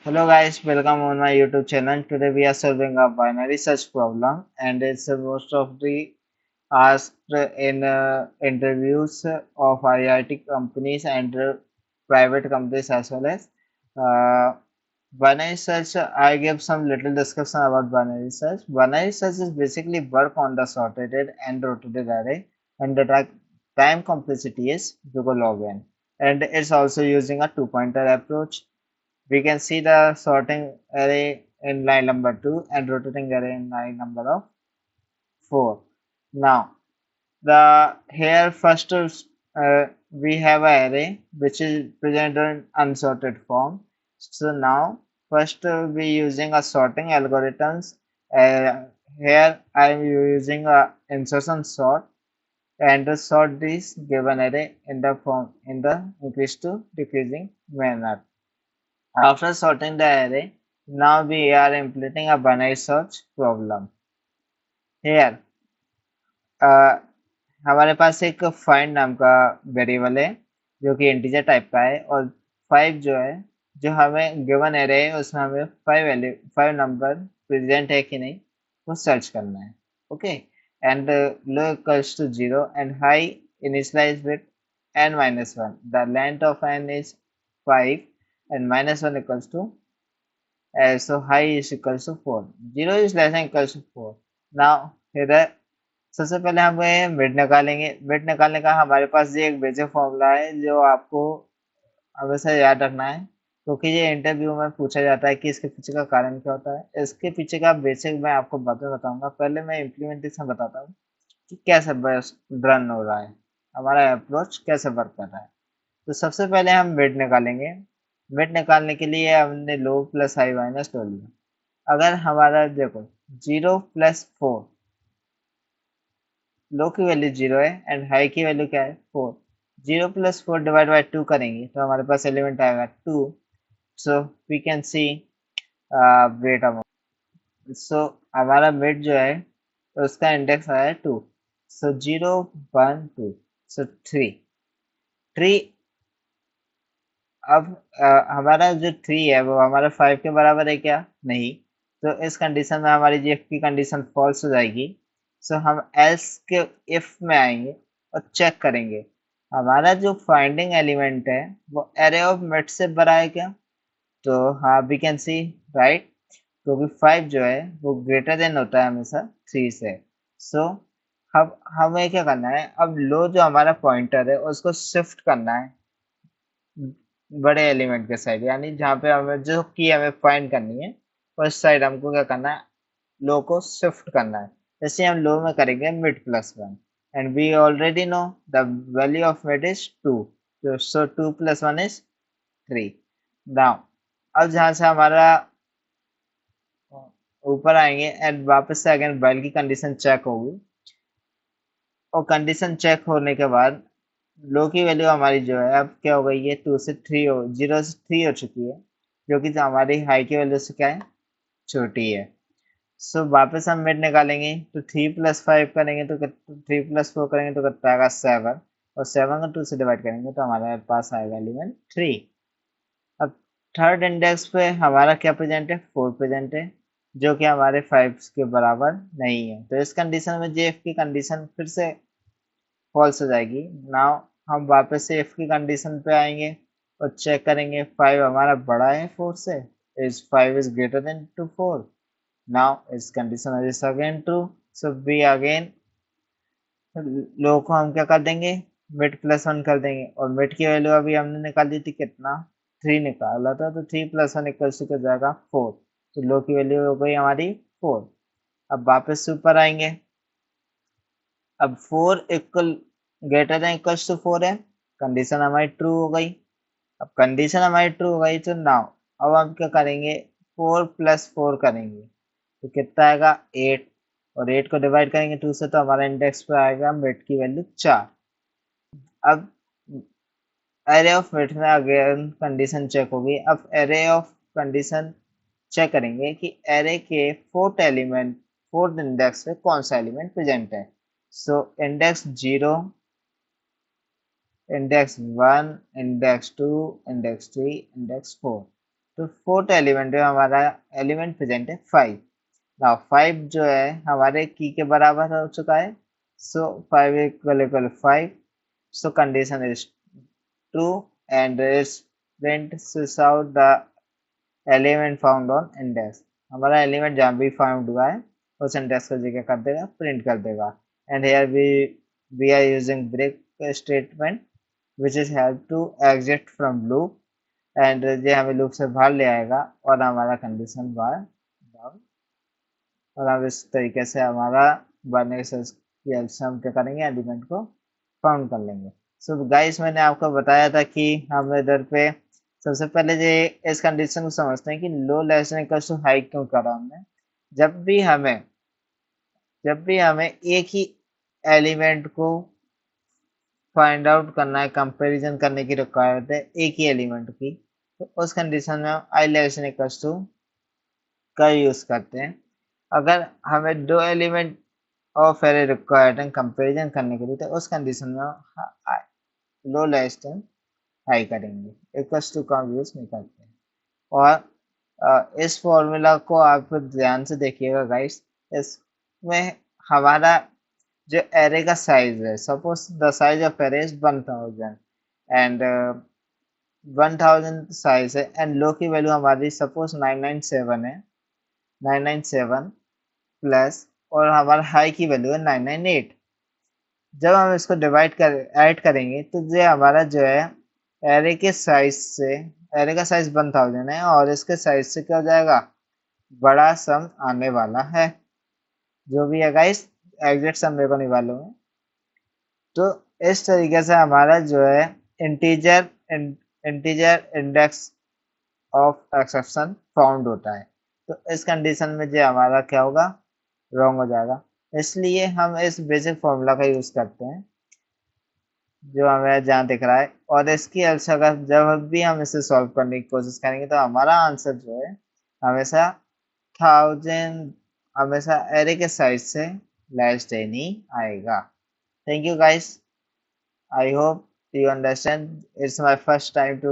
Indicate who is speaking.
Speaker 1: Hello guys, welcome on my YouTube channel. Today we are solving a binary search problem and it's most of the asked in interviews of IIT companies and private companies as well as uh, binary search. I give some little discussion about binary search. Binary search is basically work on the sorted and rotated array and the time complexity is log n, and it's also using a two pointer approach. We can see the sorting array in line number 2 and rotating array in line number of 4. Now, the here first we have an array which is presented in unsorted form. So now first we using a sorting algorithms. Uh, Here I am using a insertion sort and to sort this given array in the form in the increase to decreasing manner. After sorting the array, now we are implementing a binary search problem. Here, uh, हमारे पास एक find नाम का variable है जो कि integer type का है और 5 जो है जो हमें गिवन एरे है उसमें हमें 5 नंबर प्रेजेंट है कि नहीं वो सर्च करना है. Okay and low equals to 0 and high initialize with n minus 1. The length of n is 5 and minus 1 equals to so high is equals to 4. 0 is less than equals to 4. Now here सबसे पहले हमें mid निकालेंगे. Mid निकालने का हमारे पास ये एक basic formula है जो आपको हमेशा याद रखना है क्योंकि ये इंटरव्यू में पूछा जाता है कि इसके पीछे का कारण क्या होता है. इसके पीछे का बेसिक मैं आपको बाद में बताऊंगा. पहले मैं इम्प्लीमेंटेशन बताता हूँ कि कैसे बस रन हो रहा है, हमारा अप्रोच कैसे वर्क कर रहा है. तो सबसे पहले हम मिड निकालेंगे. मिड निकालने के लिए हमने लो प्लस हाई माइनस लो लिया. अगर हमारा देखो 0 + 4, लो की वैल्यू 0 है एंड हाई की वैल्यू क्या है 4. 0 + 4 डिवाइड बाई 2 करेंगे तो हमारे पास एलिमेंट आएगा 2. So we can see wait amount. So हमारा मिड जो है उसका इंडेक्स आया है 2. सो 0 1 2 सो 3 3. अब हमारा जो 3 है वो हमारा 5 के बराबर है क्या? नहीं. तो इस कंडीशन में हमारी जी की कंडीशन फॉल्स हो जाएगी. सो हम एल्स के इफ में आएंगे और चेक करेंगे हमारा जो फाइंडिंग एलिमेंट है वो एरे ऑफ मिड से बड़ा है क्या. तो हाँ वी कैन सी राइट क्योंकि 5 जो है वो ग्रेटर देन होता है हमेशा 3 से. सो अब हमें क्या करना है, अब लो जो हमारा पॉइंटर है उसको शिफ्ट करना है बड़े एलिमेंट के साइड, यानी जहाँ पे हमें जो की हमें फाइंड करनी है उस साइड हमको क्या करना है, लो को शिफ्ट करना है. जैसे हम लो में करेंगे mid plus 1 and we already know the value of mid is 2. So 2 + 1 is 3. Now अब जहाँ से हमारा ऊपर आएंगे एंड वापस से अगेन वाइल की कंडीशन चेक होगी और कंडीशन चेक होने के बाद लो की वैल्यू हमारी जो है अब क्या हो गई है 2 से 3 हो 0 से 3 हो चुकी है जो कि हमारी हाई की वैल्यू से क्या है छोटी है. सो वापस हम मिड निकालेंगे तो 3 + 5 करेंगे तो 3 + 4 करेंगे तो कितना आएगा 7 और 7 को 2 से डिवाइड करेंगे तो हमारे पास आएगा एलिमेंट 3. अब थर्ड इंडेक्स पे हमारा क्या प्रेजेंट है 4 प्रेजेंट है जो कि हमारे 5 के बराबर नहीं है. तो इस कंडीशन में जेएफ की कंडीशन फिर से फॉल्स हो जाएगी. नाउ हम वापस से इफ की कंडीशन पे आएंगे और चेक करेंगे 5 हमारा बड़ा है 4 से. Is 5 is greater than to 4. Now इस condition is again true. So we again low को हम क्या कर देंगे मिड प्लस 1 कर देंगे और मिड की वैल्यू अभी हमने निकाल दी थी कितना 3 निकाला था तो 3 + 1 इक्वल्स टू हो जाएगा 4. तो लो की वैल्यू हो गई हमारी 4. अब वापस से ऊपर आएंगे. अब 4 equal greater than equals to 4 है, कंडीशन हमारी ट्रू हो गई. अब कंडीशन हमारी ट्रू हो गई तो नाउ अब हम क्या करेंगे 4 + 4 करेंगे तो कितना आएगा 8 और 8 को डिवाइड करेंगे 2 से तो हमारा इंडेक्स पे आएगा मिड की वैल्यू 4. अब एरे ऑफ मिड में अगेन कंडीशन चेक होगी. अब एरे ऑफ कंडीशन चेक करेंगे कि एरे के फोर्थ इंडेक्स पे कौन सा एलिमेंट प्रेजेंट है. So index 0, index 1, index 2, index 3, index 4. तो फोर्थ एलिमेंट है, हमारा एलिमेंट प्रेजेंट है 5। नाउ 5 जो है हमारे की के बराबर हो चुका है, सो 5 equal equal 5, so condition is true and is print out the element found on index. हमारा एलिमेंट जहाँ भी फाउंड हुआ है उस इंडेक्स को जगह कर देगा, प्रिंट कर देगा। And here we are using break statement which is help to exit from loop, and ये हमें लूप से बाहर ले आएगा और हमारा कंडीशन बार डाउन। और अब इस तरीके से हमारा बनने की हेल्प से हम क्या करेंगे, एलिमेंट को फाउंड कर लेंगे। सो गाइस, मैंने आपको बताया था कि हम इधर पे सबसे पहले ये इस कंडीशन को समझते हैं कि low less than equal to high क्यों करा हमने। जब भी हमें जब भी हमें एक ही एलिमेंट को फाइंड आउट करना है, कंपैरिजन करने की रिक्वायरमेंट है एक ही एलिमेंट की, तो उस कंडीशन में हम आई लेस देन इक्वल टू का यूज करते हैं। अगर हमें दो एलिमेंट ऑफ एरे रिक्वायर्ड है कंपैरिजन करने के लिए, तो उस कंडीशन में लो लेस देन हाई करेंगे, इक्वल्स टू का यूज नहीं करते हैं। और इस फॉर्मूला को आप ध्यान से देखिएगा गाइस। इसमें हमारा जो एरे का साइज है, suppose the size of array is 1000 and 1000 size है, एंड लो की वैल्यू हमारी सपोज 997 है, 997 प्लस, और हमारा हाई की वैल्यू है 998। जब हम इसको डिवाइड कर ऐड करेंगे तो ये हमारा जो है एरे के साइज से, एरे का साइज 1000 है और इसके साइज से क्या हो जाएगा, बड़ा सम आने वाला है। जो भी है गाइस, एग्जैक्ट सम मेरे को नहीं मालूम है। तो इस तरीके से हमारा जो है integer integer index of exception found होता है। तो इस कंडीशन में जो हमारा क्या होगा, रॉन्ग हो जाएगा। इसलिए हम इस बेसिक फॉर्मूला का यूज करते हैं जो हमें जहाँ दिख रहा है, और इसकी हेल्प अगर जब भी हम इसे सॉल्व करने की कोशिश करेंगे तो हमारा आंसर जो है हमेशा 1000, हमेशा एरे के साइज से लेस देन ही आएगा। Thank you guys, I hope you understand. It's my first time to